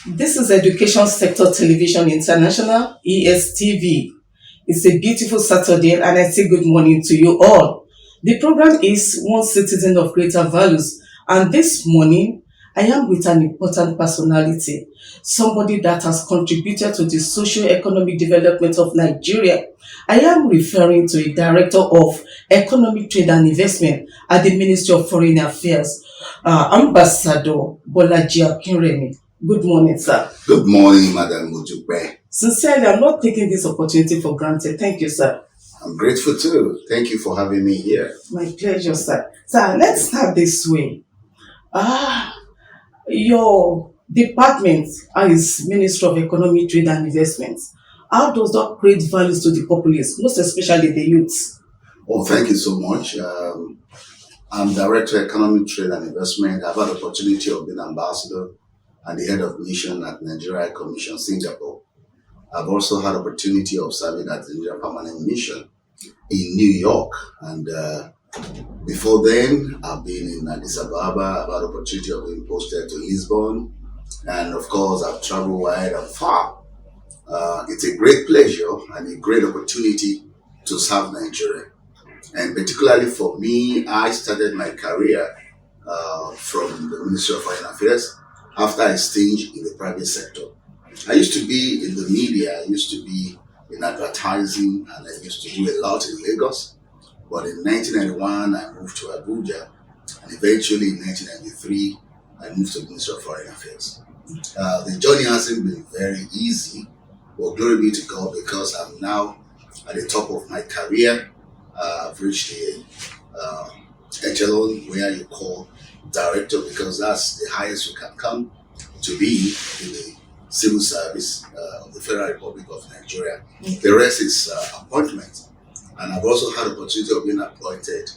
This is Education Sector Television International, ESTV. It's a beautiful Saturday and I say good morning to you all. The program is One Citizen of Greater Values, and this morning I am with an important personality, somebody that has contributed to the socio-economic development of Nigeria. I am referring to a Director of Economic Trade and Investment at the Ministry of Foreign Affairs, Ambassador Bolaji Akinremi. Good morning, sir. Good morning, Madam Mujukbe. Sincerely, I'm not taking this opportunity for granted. Thank you, sir. I'm grateful too. Thank you for having me here. My pleasure, sir. Sir, let's start this way. Your department as Minister of Economic Trade and Investment, how does that create values to the populace, most especially the youths? Oh, thank you so much. I'm Director of Economic Trade and Investment. I've had the opportunity of being ambassador and the head of mission at Nigeria High Commission Singapore. I've also had the opportunity of serving at the Nigeria Permanent Mission in New York. And before then, I've been in Addis Ababa. I've had the opportunity of being posted to Lisbon. And of course, I've traveled wide and far. It's a great pleasure and a great opportunity to serve Nigeria. And particularly for me, I started my career from the Ministry of Foreign Affairs after I staged in the private sector. I used to be in the media, I used to be in advertising, and I used to do a lot in Lagos. But in 1991, I moved to Abuja, and eventually in 1993, I moved to the Ministry of Foreign Affairs. The journey hasn't been very easy, but glory be to God because I'm now at the top of my career. I've reached the echelon where you call director because that's the highest you can come to be in the civil service of the Federal Republic of Nigeria. The rest is appointment. And I've also had the opportunity of being appointed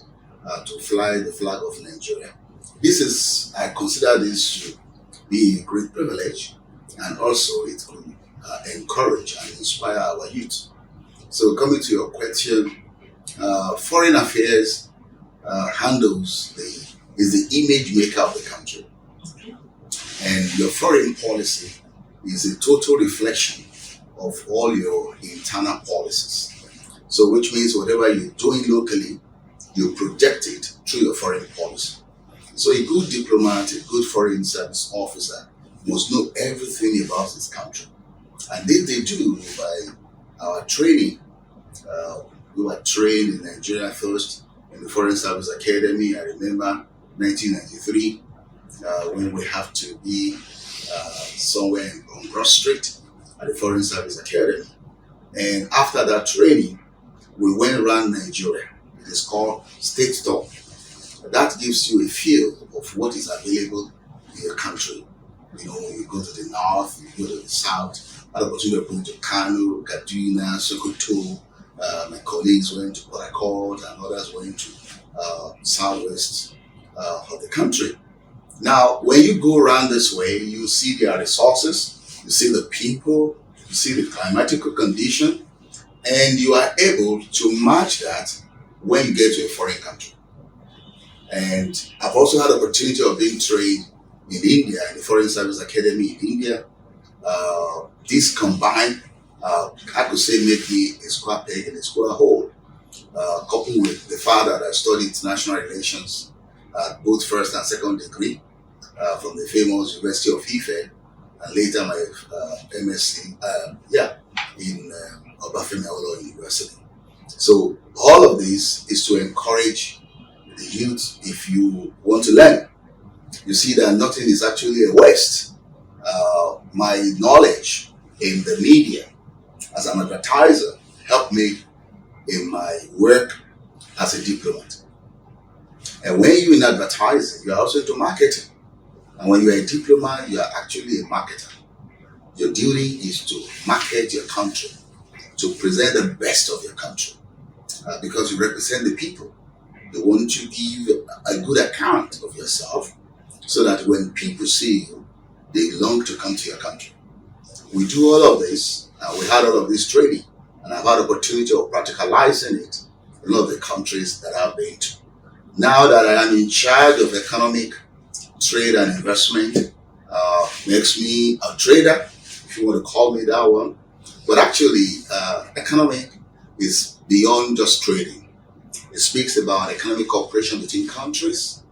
to fly the flag of Nigeria. I consider this to be a great privilege, and also it could encourage and inspire our youth. So coming to your question, foreign affairs is the image maker of the country. And your foreign policy is a total reflection of all your internal policies. So which means whatever you're doing locally, you project it through your foreign policy. So a good diplomat, a good foreign service officer must know everything about his country. And this they do by our training. We were trained in Nigeria first in the Foreign Service Academy. I remember 1993 when we have to be somewhere on Broad Street at the Foreign Service Academy. And after that training, we went around Nigeria. It is called State Tour. That gives you a feel of what is available in your country. You know, you go to the north, you go to the south. I had the opportunity of going to Kano, Kaduna, Sokoto. My colleagues went to Port Harcourt and others went to southwest of the country. Now, when you go around this way, you see their resources, you see the people, you see the climatical condition, and you are able to match that when you get to a foreign country. And I've also had the opportunity of being trained in India, in the Foreign Service Academy in India. This combined, I could say, make me a square peg in a square hole, coupled with the fact that I studied international relations at both first and second degree from the famous University of Ife, and later my MSc, in Obafemi Awolowo University. So all of this is to encourage the youth if you want to learn. You see that nothing is actually a waste. My knowledge in the media as an advertiser helped me in my work as a diplomat. And when you're in advertising, you're also into marketing. And when you're a diplomat, you are actually a marketer. Your duty is to market your country, to present the best of your country, because you represent the people. You want to give a good account of yourself so that when people see you, they long to come to your country. We do all of this, and we had all of this training, and I've had the opportunity of practicalizing it in all of the countries that I've been to. Now that I am in charge of economic trade and investment, makes me a trader, if you want to call me that one. But actually, economic is beyond just trading. It speaks about economic cooperation between countries,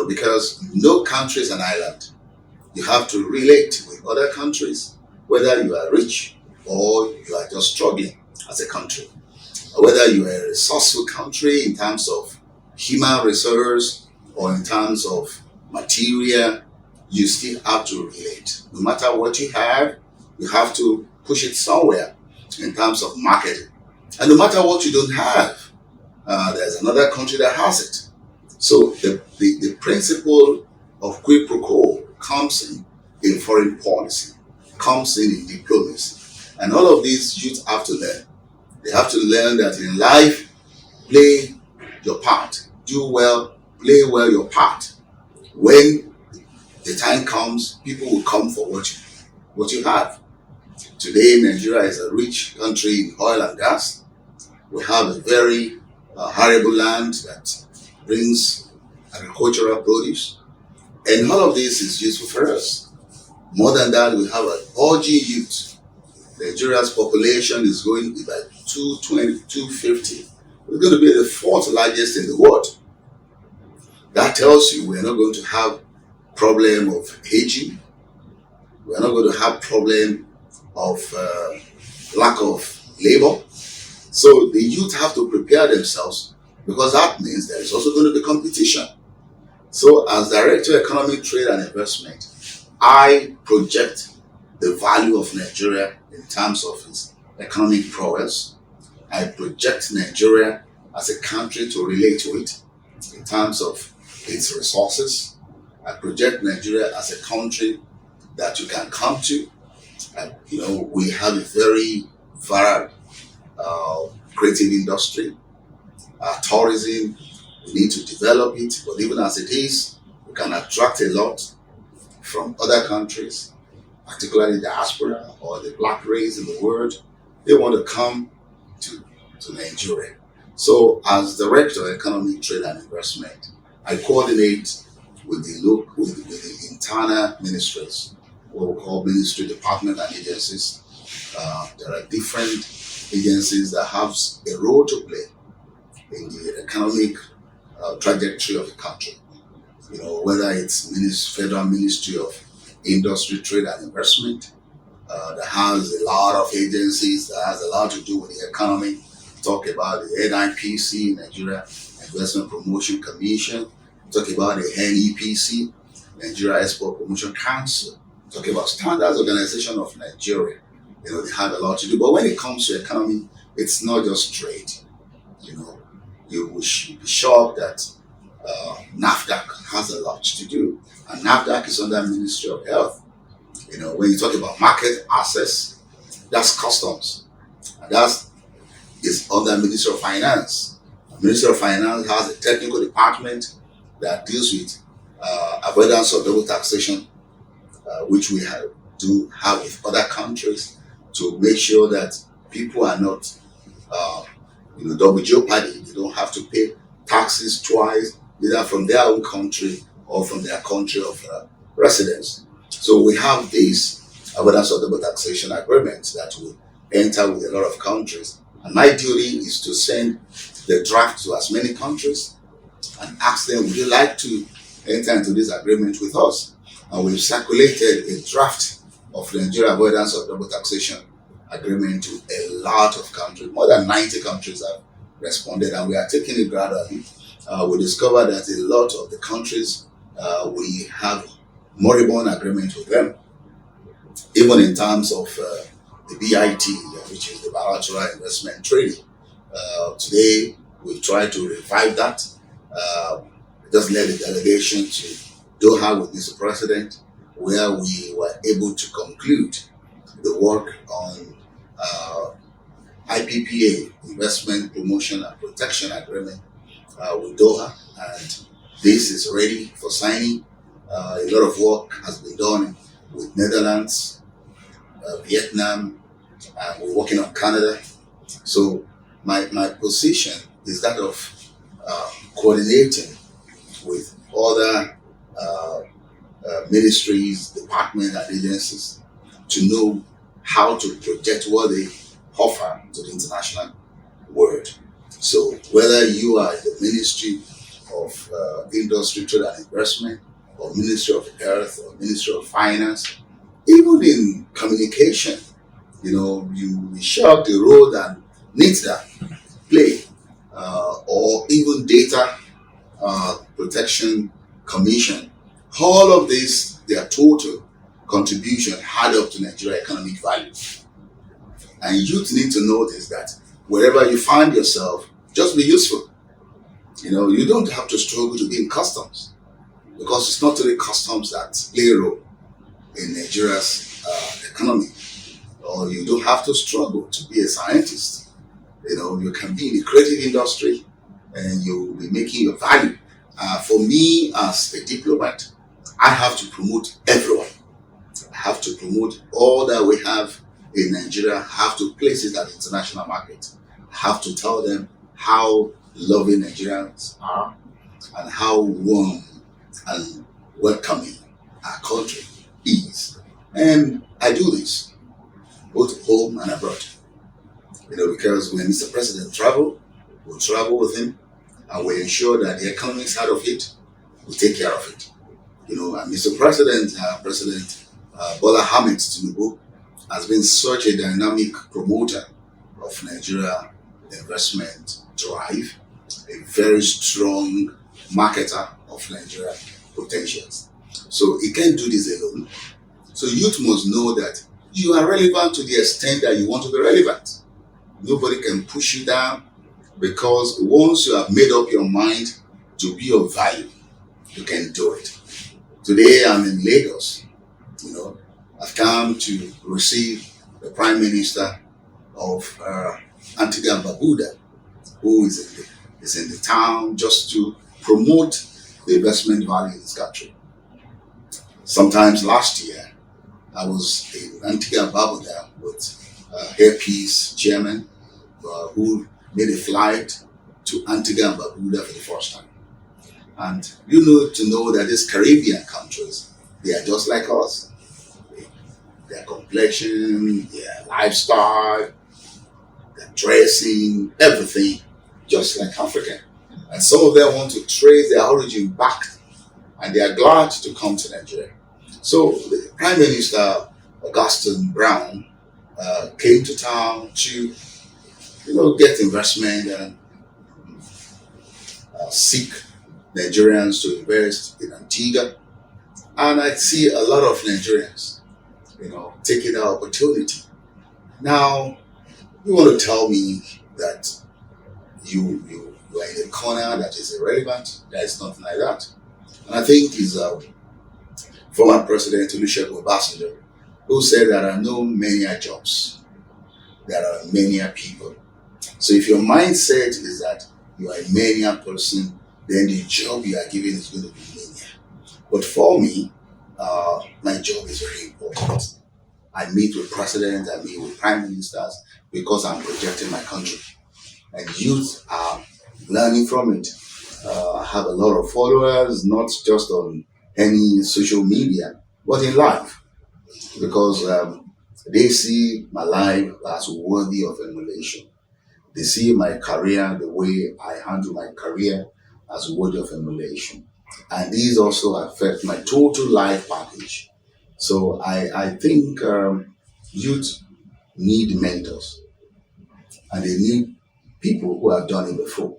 because no country is an island. You have to relate with other countries, whether you are rich or you are just struggling as a country, or whether you are a resourceful country in terms of human resources or in terms of material. You still have to relate. No matter what you have to push it somewhere in terms of marketing. And no matter what you don't have, there's another country that has it. So the principle of quid pro quo comes in foreign policy, comes in diplomacy. And all of these youth have to learn. They have to learn that in life, play your part. Do well, play well your part. When the time comes, people will come for what you have. Today, Nigeria is a rich country in oil and gas. We have a very arable land that brings agricultural produce. And all of this is useful for us. More than that, we have an urging youth. Nigeria's population is going to be by 220, 250. It's going to be the fourth largest in the world. That tells you we're not going to have problem of aging. We're not going to have problem of lack of labor. So the youth have to prepare themselves, because that means there is also going to be competition. So as Director of Economic Trade and Investment, I project the value of Nigeria in terms of its economic prowess. I project Nigeria as a country to relate with in terms of its resources. I project Nigeria as a country that you can come to. And, we have a very varied creative industry. Tourism, we need to develop it, but even as it is, we can attract a lot from other countries, particularly diaspora or the black race in the world. They want to come to Nigeria. So as Director of Economic Trade and Investment, I coordinate with the internal ministries, what we call ministry, department, and agencies. There are different agencies that have a role to play in the economic trajectory of the country. Whether it's Federal Ministry of Industry, Trade and Investment, that has a lot of agencies, that has a lot to do with the economy. Talk about the NIPC, Nigeria Investment Promotion Commission. Talk about the NEPC, Nigeria Export Promotion Council. Talk about Standards Organization of Nigeria. They have a lot to do. But when it comes to economy, it's not just trade. You will be shocked that NAFDAC has a lot to do. And NAFDAC is under Ministry of Health. When you talk about market access, that's customs. And that is under Ministry of Finance. The Ministry of Finance has a technical department that deals with avoidance of double taxation, which we do have with other countries, to make sure that people are not double jeopardy. They don't have to pay taxes twice, either from their own country or from their country of residence. So we have these avoidance of double taxation agreements that we enter with a lot of countries. And my duty is to send the draft to as many countries and ask them, would you like to enter into this agreement with us? And we've circulated a draft of the Nigeria Avoidance of Double Taxation Agreement to a lot of countries. More than 90 countries have responded, and we are taking it gradually. We discovered that a lot of the countries, we have moribund agreements with them, even in terms of the BIT, which is the Bilateral Investment Trading. Today, we've tried to revive that. Just led a delegation to Doha with Mr. President, where we were able to conclude the work on IPPA, Investment Promotion and Protection Agreement with Doha, and this is ready for signing. A lot of work has been done with Netherlands, Vietnam, and we're working on Canada. So my position is that of coordinating with other ministries, departments, and agencies to know how to project what they offer to the international world. So whether you are in the Ministry of Industry, Trade and Investment, or Ministry of Health, or Ministry of Finance, even in communication, you will be shocked the role that NITDA play, or even Data Protection Commission. All of this, their total contribution add up to Nigeria economic value. And youth need to notice that wherever you find yourself, just be useful. You don't have to struggle to be in customs, because it's not only customs that play a role in Nigeria's economy. Or you don't have to struggle to be a scientist. You can be in the creative industry and you'll be making your value. For me, as a diplomat, I have to promote everyone. I have to promote all that we have in Nigeria. I have to place it at the international market. I have to tell them how loving Nigerians are and how warm and welcoming our country is. And I do this both home and abroad. Because when Mr. President we'll travel with him, and we ensure that the economic side of it, we take care of it. And Mr. President, President Bola Ahmed Tinubu has been such a dynamic promoter of Nigeria investment drive, a very strong marketer of Nigeria potentials. So he can't do this alone. So youth must know that you are relevant to the extent that you want to be relevant. Nobody can push you down, because once you have made up your mind to be of value, you can do it. Today I'm in Lagos. I've come to receive the Prime Minister of Antigua and Barbuda, who is in the town just to promote the investment value in this country. Sometimes last year, I was in Antigua and Barbuda with Airpeace chairman who made a flight to Antigua and Barbuda for the first time. And to know that these Caribbean countries, they are just like us. Their complexion, their lifestyle, their dressing, everything, just like African. And some of them want to trace their origin back, and they are glad to come to Nigeria. So the Prime Minister, Augustine Brown, came to town to, get investment and seek Nigerians to invest in Antigua. And I see a lot of Nigerians, taking that opportunity. Now, you want to tell me that you are in a corner that is irrelevant? There is nothing like that. And I think it's former President Olusegun Obasanjo who said there are no many jobs, there are many people. So if your mindset is that you are a mania person, then the job you are given is going to be mania. But for me, my job is very important. I meet with presidents, I meet with prime ministers, because I'm projecting my country. And youth are learning from it. I have a lot of followers, not just on any social media, but in life. Because they see my life as worthy of emulation. They see my career, the way I handle my career, as worthy of emulation. And these also affect my total life package. So I think youth need mentors, and they need people who have done it before.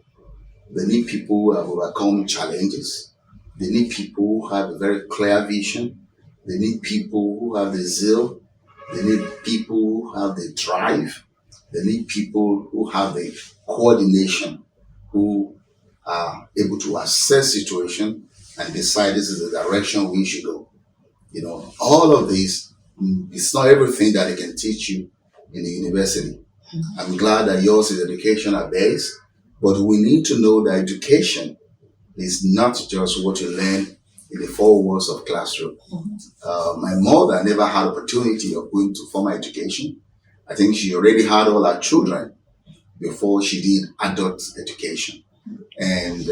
They need people who have overcome challenges. They need people who have a very clear vision. They need people who have the zeal. They need people who have the drive. They need people who have the coordination, who are able to assess situation and decide this is the direction we should go. All of this, it's not everything that they can teach you in the university. I'm glad that yours is educational based, but we need to know that education is not just what you learn in the four walls of classroom. My mother never had opportunity of going to formal education. I think she already had all her children before she did adult education. And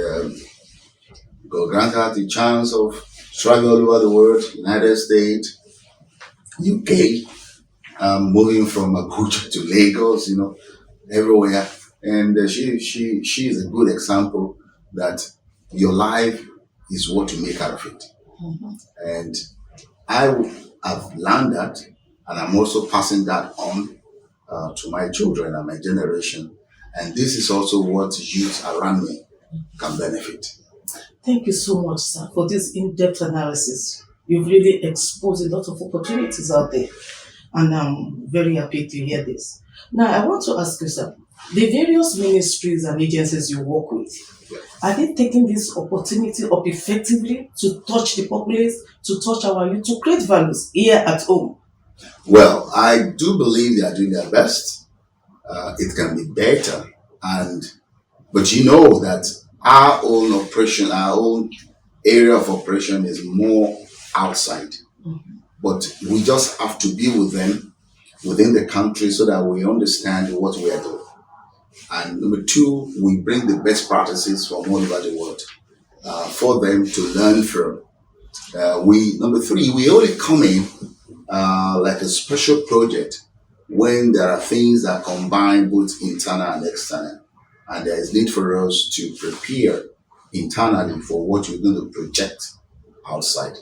God grant her the chance of travel all over the world, United States, UK, moving from Abuja to Lagos, everywhere. And she is a good example that your life is what you make out of it. And I have learned that, and I'm also passing that on to my children and my generation. And this is also what youth around me can benefit. Thank you so much, sir, for this in-depth analysis. You've really exposed a lot of opportunities out there, and I'm very happy to hear this. Now, I want to ask you, sir, the various ministries and agencies you work with, are they taking this opportunity up effectively to touch the populace, to touch our youth, to create values here at home? Well, I do believe they are doing their best. It can be better, and but you know that our own operation, our own area of operation is more outside. But we just have to be with them within the country so that we understand what we are doing. And number two, we bring the best practices from all over the world for them to learn from. We number three, we only come in like a special project when there are things that combine both internal and external, and there is need for us to prepare internally for what we're going to project outside.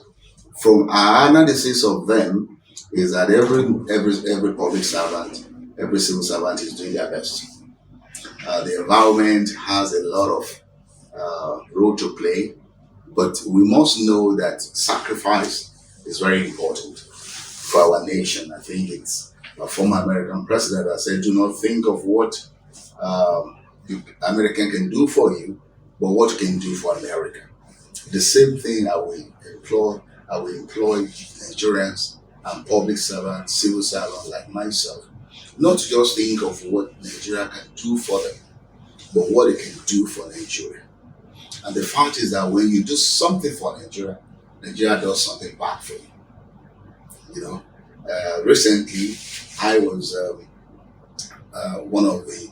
From our analysis of them is that every public servant, every civil servant is doing their best. The environment has a lot of role to play, but we must know that sacrifice is very important for our nation. I think it's a former American president that said, "Do not think of what American can do for you, but what you can do for America." The same thing I will employ Nigerians and public servants, civil servants like myself, not to just think of what Nigeria can do for them, but what it can do for Nigeria. And the fact is that when you do something for Nigeria, Nigeria does something back for you. Recently, I was one of the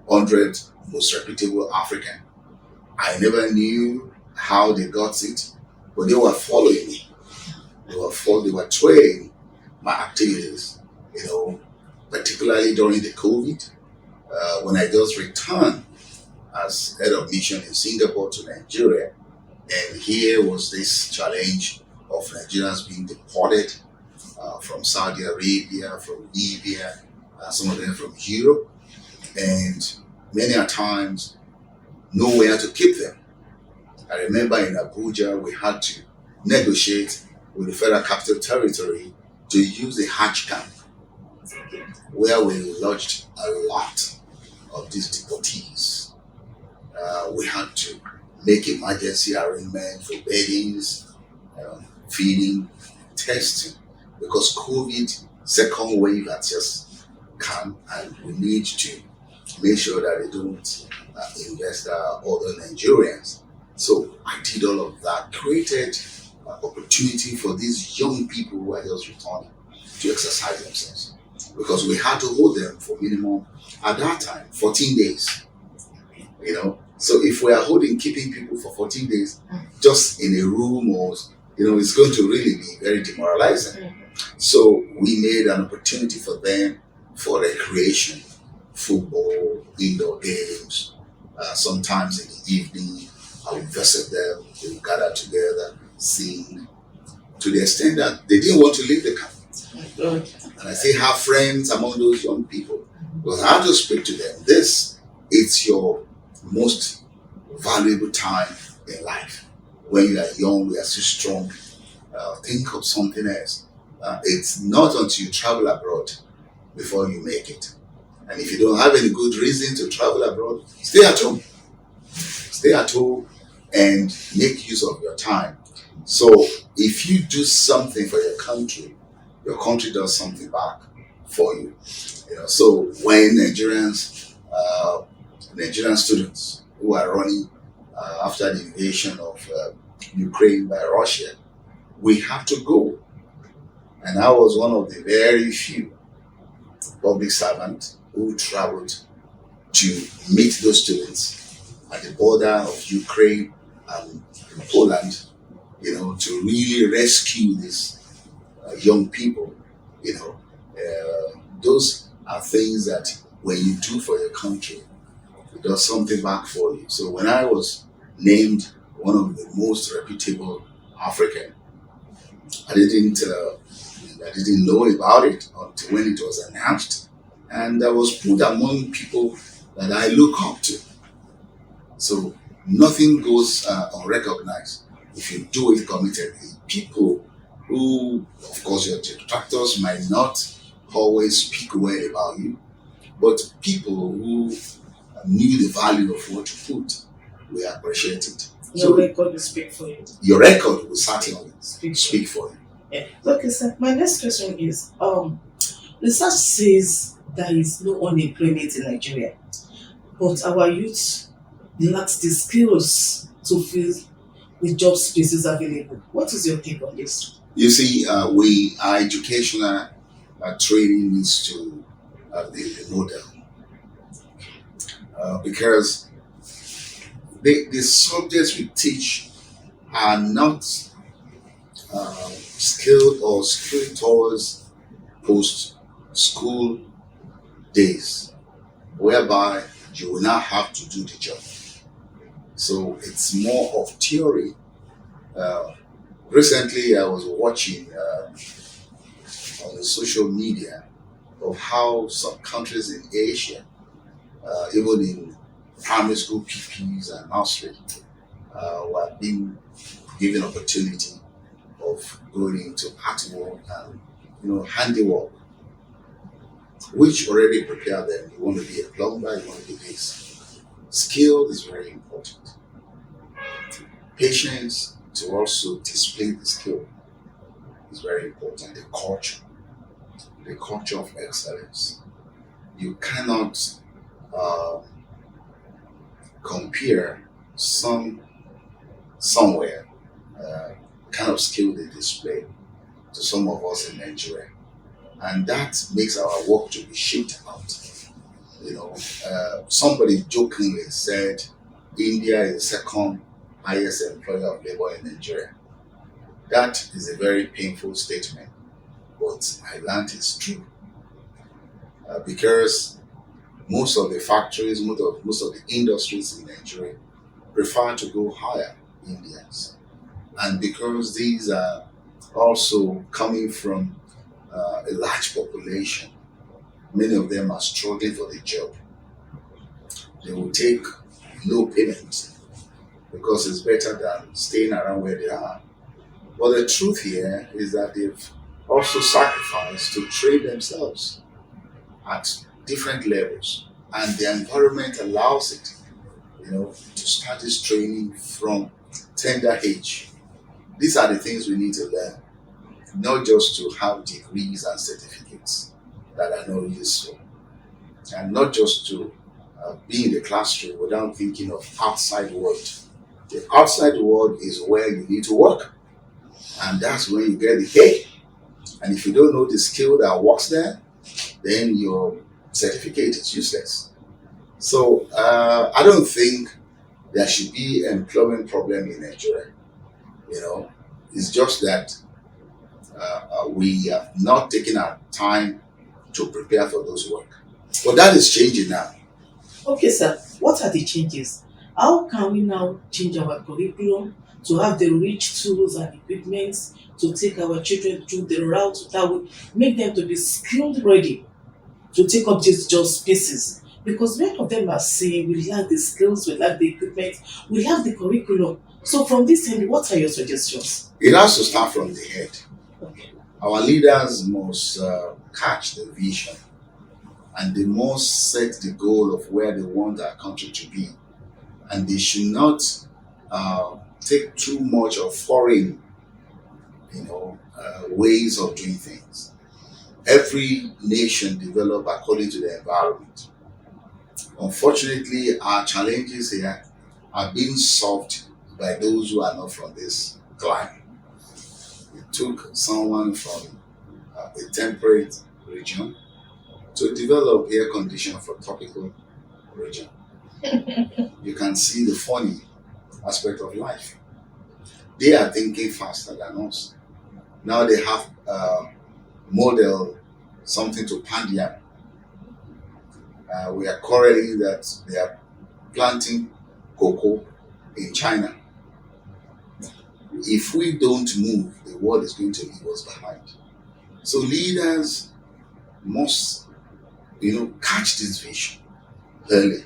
100 most reputable African. I never knew how they got it, but they were following me. They were trailing my activities, particularly during the COVID, when I just returned as head of mission in Singapore to Nigeria. And here was this challenge of Nigerians being deported from Saudi Arabia, from Libya, some of them from Europe, and many a times nowhere to keep them. I remember in Abuja we had to negotiate with the Federal Capital Territory to use the Hajj camp, where we lodged a lot of these deportees. We had to make emergency arrangements for beddings, feeding, testing, because COVID second wave had just come, and we need to make sure that they don't invest other Nigerians. So I did all of that, created opportunity for these young people who are just returning to exercise themselves, because we had to hold them for minimum at that time 14 days. So if we are keeping people for 14 days just in a room, or it's going to really be very demoralizing. So we made an opportunity for them for recreation, football, indoor games. Sometimes in the evening, I would visit them. They would gather together, sing, to the extent that they didn't want to leave the camp. And I still have friends among those young people, because I have to speak to them. It's your most valuable time in life. When you are young, you are so strong. Think of something else. It's not until you travel abroad before you make it. And if you don't have any good reason to travel abroad, stay at home. Stay at home and make use of your time. So if you do something for your country does something back for you. So when Nigerian students who are running after the invasion of Ukraine by Russia, we have to go. And I was one of the very few public servants who traveled to meet those students at the border of Ukraine and Poland, to really rescue these young people. Those are things that when you do for your country, it does something back for you. So when I was named one of the most reputable African, I didn't I didn't know about it until when it was announced, and I was put among people that I look up to. So nothing goes unrecognized if you do it committedly. People who, of course, your detractors might not always speak well about you, but people who knew the value of what you put will appreciate it. Your record will speak for you. Your record will certainly speak for you. Yeah. Okay, sir. My next question is research says there is no unemployment in Nigeria, but our youth lacks the skills to fill the job spaces available. What is your take on this? You see, our educational training needs to be the model because the subjects we teach are not skilled or skilled towards post school days, whereby you will not have to do the job. So it's more of theory. Recently, I was watching on the social media of how some countries in Asia, even in primary school PPs and nursery, were being given opportunity of going into artwork and handiwork, which already prepare them. You want to be a plumber, you want to do this. Skill is very important. Patience to also display the skill is very important. The culture of excellence. You cannot compare somewhere kind of skill they display to some of us in Nigeria, and that makes our work to be shaped out. Somebody jokingly said India is the second highest employer of labor in Nigeria. That is a very painful statement, but I learned it's true because most of the factories, most of the industries in Nigeria prefer to go hire Indians, and because these are also coming from a large population, many of them are struggling for the job. They will take low payment because it's better than staying around where they are. But the truth here is that they've also sacrificed to train themselves at different levels, and the environment allows it, to start this training from tender age. These are the things we need to learn, not just to have degrees and certificates that are not useful, and not just to be in the classroom without thinking of outside world. The outside world is where you need to work, and that's when you get the pay. And if you don't know the skill that works there, then your certificate is useless. So I don't think there should be an employment problem in Nigeria. It's just that we have not taken our time to prepare for those work. But that is changing now. Okay, sir. What are the changes? How can we now change our curriculum to have the rich tools and equipment to take our children through the route that will make them to be skilled ready to take up these job spaces? Because many of them are saying we lack the skills, we lack the equipment, we lack the curriculum. So from this end, what are your suggestions? It has to start from the head. Okay. Our leaders must catch the vision, and they must set the goal of where they want our country to be. And they should not take too much of foreign, ways of doing things. Every nation develop according to the environment. Unfortunately, our challenges here are being solved by those who are not from this climate. It took someone from a temperate region to develop air condition for tropical region. You can see the funny aspect of life. They are thinking faster than us. Now they have model something to Pandia. We are quarreling that they are planting cocoa in China. If we don't move, the world is going to leave us behind. So leaders must, catch this vision early,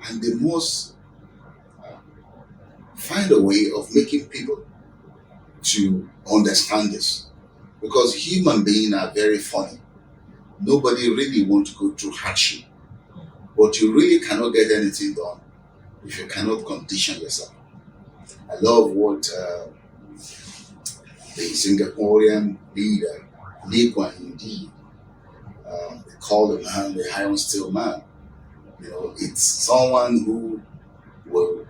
and they must find a way of making people to understand this, because human beings are very funny. Nobody really wants to go through hardship, but you really cannot get anything done if you cannot condition yourself. I love what the Singaporean leader Lee Kuan Yew did. They call the man the iron steel man. It's someone who will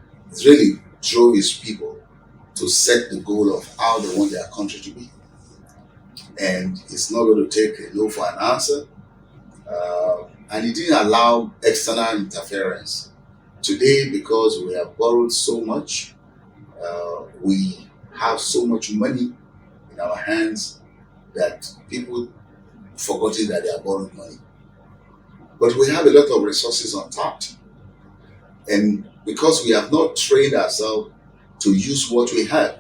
really drove his people to set the goal of how they want their country to be. And it's not going to take a no for an answer. And he didn't allow external interference. Today, because we have borrowed so much, we have so much money in our hands that people forgotten that they are borrowing money. But we have a lot of resources untapped. And because we have not trained ourselves to use what we have,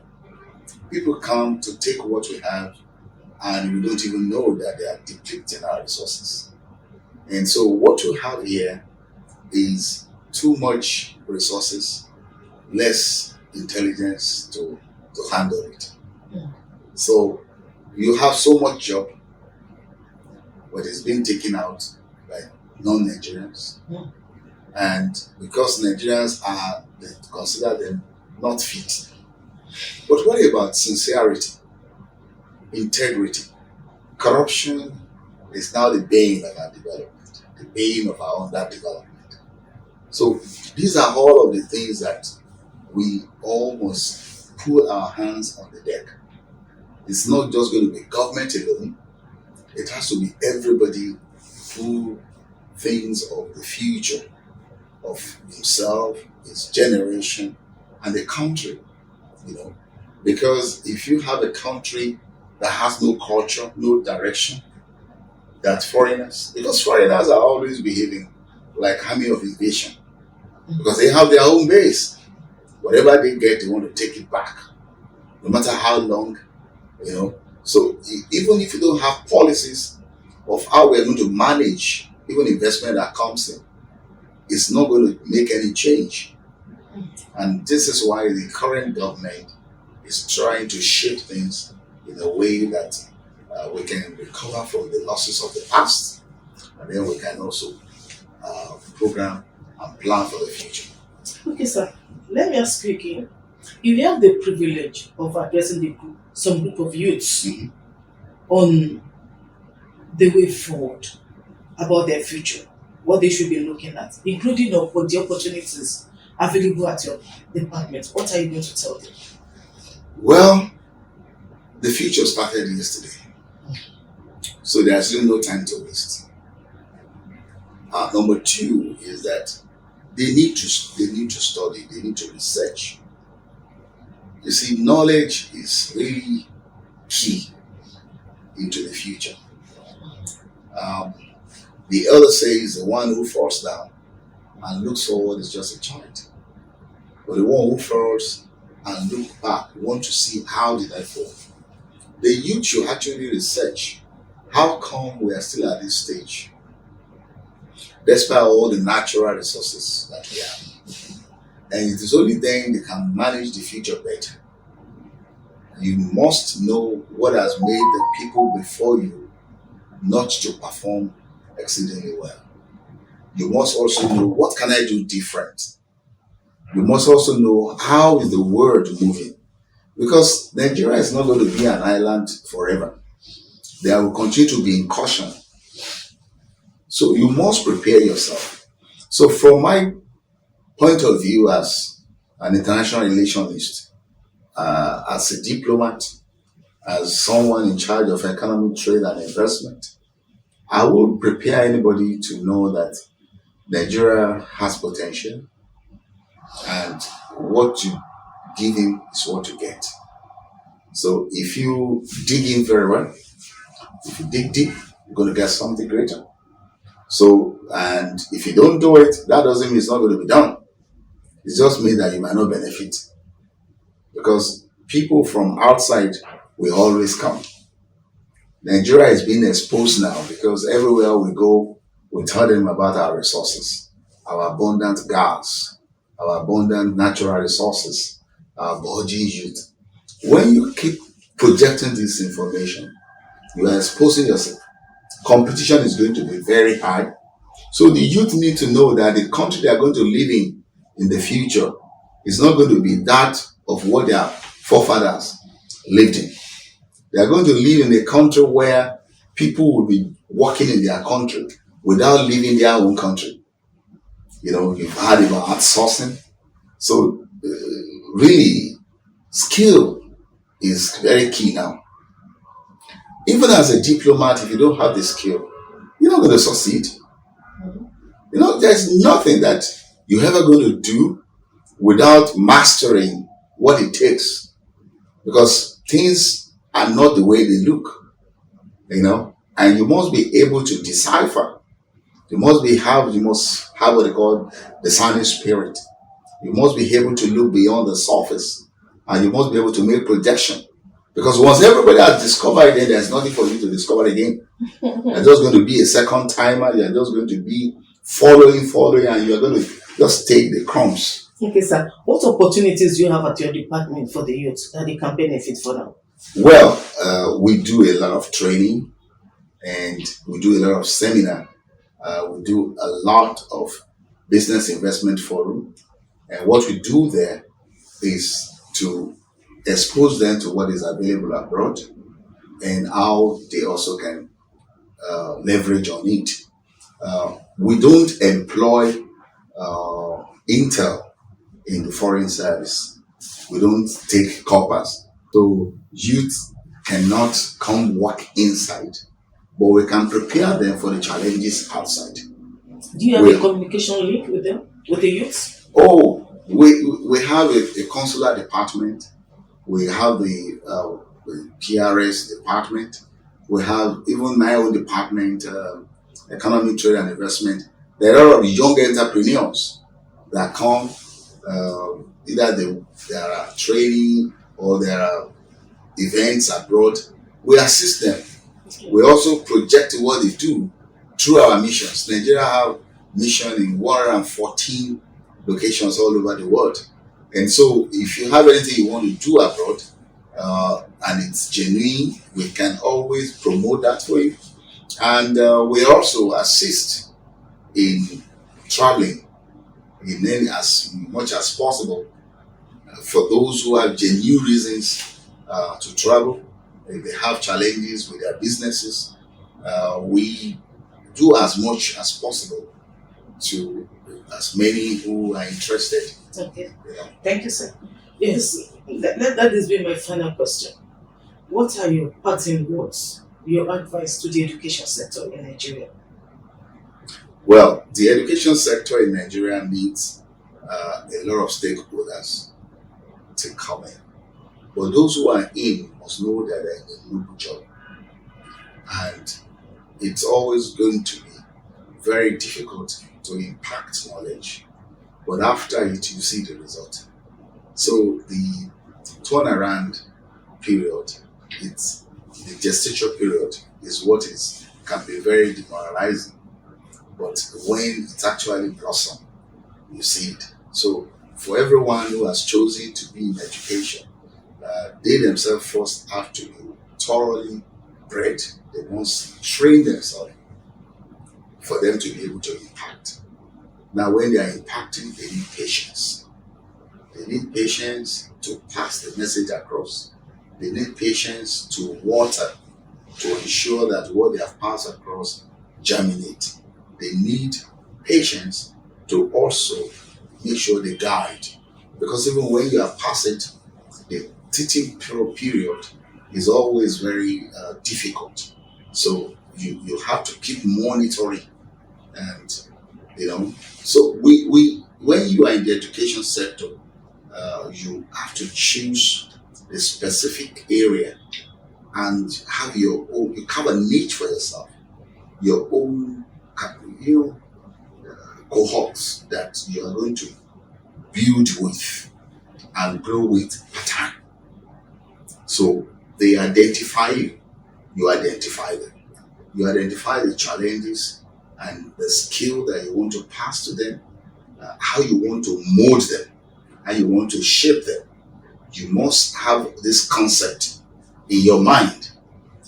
people come to take what we have and we don't even know that they are depleting our resources. And so what you have here is too much resources, less intelligence to handle it. Yeah. So you have so much job, but it's being taken out by non-Nigerians. Yeah. And because Nigerians they consider them not fit. But what about sincerity, integrity? Corruption is now the bane of our development, the bane of our underdevelopment. So these are all of the things that we almost put our hands on the deck. It's not just going to be government alone. It has to be everybody who thinks of the future of himself, his generation, and the country. Because if you have a country that has no culture, no direction, that because foreigners are always behaving like army of invasion, because they have their own base. Whatever they get, they want to take it back, no matter how long. So even if you don't have policies of how we're going to manage even investment that comes in, it's not going to make any change. And this is why the current government is trying to shape things in a way that we can recover from the losses of the past, and then we can also program and plan for the future. Okay, sir. Let me ask you again. If you have the privilege of addressing some group of youths Mhm. on the way forward about their future, what they should be looking at, including the opportunities available at your department, what are you going to tell them? Well, the future started yesterday, so there's really no time to waste. Number two is that they need to study, they need to research. You see, knowledge is really key into the future. Um, the elder says the one who falls down and looks forward is just a child. But the one who falls and look back, want to see how did I fall. The youth should actually research how come we are still at this stage, despite all the natural resources that we have. And it is only then they can manage the future better. You must know what has made the people before you not to perform exceedingly well. You must also know what can I do different. You must also know how is the world moving. Because Nigeria is not going to be an island forever. There will continue to be incursion. So you must prepare yourself. So from my point of view as an international relationist, as a diplomat, as someone in charge of economic trade and investment, I would prepare anybody to know that Nigeria has potential and what you give him is what you get. So if you dig in very well, if you dig deep, you're going to get something greater. So, and if you don't do it, that doesn't mean it's not going to be done. It just means that you might not benefit, because people from outside will always come. Nigeria is being exposed now because everywhere we go, we tell them about our resources, our abundant gas, our abundant natural resources, our burgeoning youth. When you keep projecting this information, you are exposing yourself. Competition is going to be very high. So the youth need to know that the country they are going to live in the future is not going to be that of what their forefathers lived in. They are going to live in a country where people will be working in their country without leaving their own country. You know, you've heard about outsourcing. So, really, skill is very key now. Even as a diplomat, if you don't have the skill, you're not going to succeed. You know, there's nothing that you're ever going to do without mastering what it takes, because things are not the way they look, you know, and you must be able to decipher. You must have what they call the discerning spirit. You must be able to look beyond the surface, and you must be able to make projection. Because once everybody has discovered it, there's nothing for you to discover again. You're just going to be a second timer. You're just going to be following, and you're going to just take the crumbs. Okay, sir. What opportunities do you have at your department for the youth that they can benefit from now? Well, we do a lot of training, and we do a lot of seminar. We do a lot of business investment forum. And what we do there is to expose them to what is available abroad and how they also can leverage on it. We don't employ intel in the foreign service. We don't take coppers. So youth cannot come work inside, but we can prepare them for the challenges outside. Do you have a communication link with them, with the youth? Oh, we have a consular department. We have the PRS department. We have even my own department, economic trade and investment. There are a lot of young entrepreneurs that come, either there are training or there are events abroad. We assist them. We also project what they do through our missions. Nigeria have mission in 114 locations all over the world. And so if you have anything you want to do abroad, and it's genuine, we can always promote that for you. And we also assist in traveling in any, as much as possible, for those who have genuine reasons to travel. If they have challenges with their businesses, we do as much as possible to as many who are interested. Okay. Thank you, sir. Yes, that has been my final question. What are your parting words, your advice to the education sector in Nigeria? Well, the education sector in Nigeria needs a lot of stakeholders to come in. But those who are in must know that they're in a noble job. And it's always going to be very difficult to impact knowledge. But after it, you see the result. So the turnaround period, it's the gestation period, is what is can be very demoralizing. But when it's actually blossom, you see it. So for everyone who has chosen to be in education, they themselves first have to be thoroughly bred. They must train themselves for them to be able to impact. Now, when they are impacting, they need patience. They need patience to pass the message across. They need patience to water, to ensure that what they have passed across germinate. They need patience to also make sure they guide. Because even when you have passed it, the teaching period is always very difficult. So you have to keep monitoring, and so we when you are in the education sector, you have to choose a specific area and have your own, you carve a niche for yourself, your own, cohorts that you are going to build with and grow with per time. So they identify you, you identify them. You identify the challenges and the skill that you want to pass to them, how you want to mold them, how you want to shape them. You must have this concept in your mind.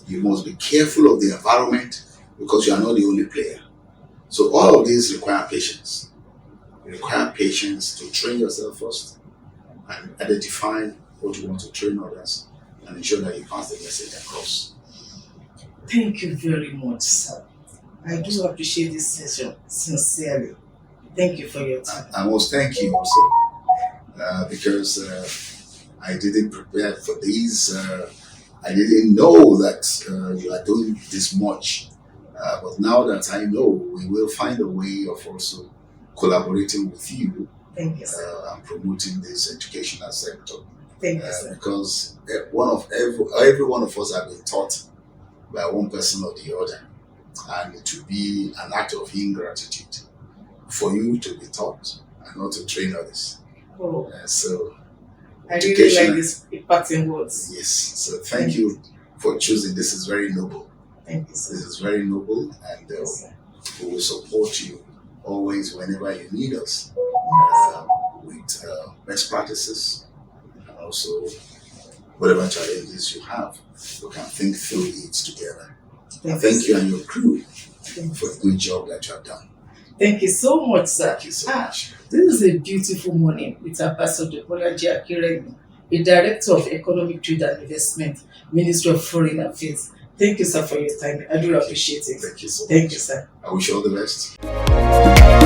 You must be careful of the environment because you are not the only player. So all of these require patience. You require patience to train yourself first and identify what you want to train others and ensure that you pass the message across. Thank you very much, sir. I do appreciate this session sincerely. Thank you for your time. I must thank you also because I didn't prepare for these. I didn't know that you are doing this much. But now that I know, we will find a way of also collaborating with you. Thank you, sir. And promoting this educational sector. Thank you, sir. Because every one of us have been taught by one person or the other. And it will be an act of ingratitude for you to be taught and not to train others. Oh, so I really like these parting words. Yes. So thank you for choosing. This is very noble. Thank you, sir. This is very noble, and we will support you always whenever you need us with best practices and also whatever challenges you have. We can think through it together. Thank you and your crew for the good job that you have done. Thank you so much, sir. Thank you so much. This is a beautiful morning with Ambassador Bolaji Akinremi, a Director of Economic Trade and Investment, Ministry of Foreign Affairs. Thank you, sir, for your time. I do appreciate it. Thank you so much. Thank you, sir. I wish you all the best.